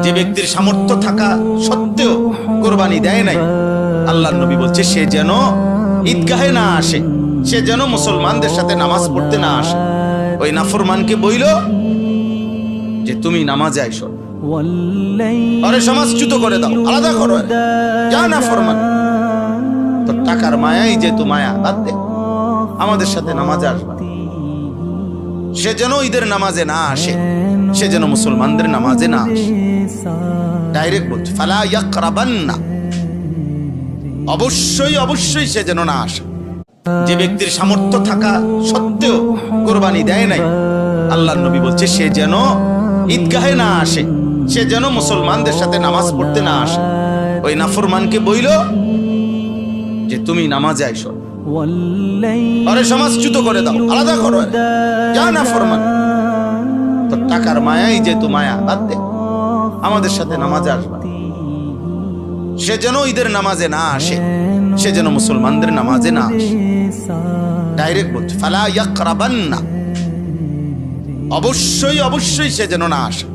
যে ব্যক্তির সামর্থ্য থাকা সত্ত্বেও কোরবানি দেয় নাই, আল্লাহর নবী বলছে সে যেন ঈদগাহে না আসে, সে যেন মুসলমানদের সাথে নামাজ পড়তে না আসে। ওই নাফরমানকে বইল যে তুমি নামাজে আইসো, আরে সমাজচ্যুত করে দাও, আলাদা করো, যা নাফরমান, তোর টাকার মায়াই যেহেতু মায়া, বাদ দে, আমাদের সাথে নামাজে আসবা। সে যেন ঈদের নামাজে না আসে, সে যেন মুসলমানদের নামাজে না আসে। ডাইরেক্ট বলছে ফালা ইয়াকরাবান্না, অবশ্যই অবশ্যই সে যেন না আসে। যে ব্যক্তির সামর্থ্য থাকা সত্ত্বেও কোরবানি দেয় নাই, আল্লাহর নবী বলছে সে যেন ঈদগাহে না আসে, সে যেন মুসলমানদের সাথে নামাজ পড়তে না আসে। ওই নাফরমানকে বইল যে তুমি নামাজে আইসো, আরে সমাজচ্যুত করে দাও, আলাদা করো, যা নাফরমান, তোর টাকার মায়াই যেহেতু মায়া, বাদ দে, আমাদের সাথে নামাজে আসবা। সে যেন ঈদের নামাজে না আসে, সে যেন মুসলমানদের নামাজে না আসে। ডাইরেক্ট বলছে ফালা ইয়াকরাবান্না, অবশ্যই অবশ্যই সে যেন না আসে।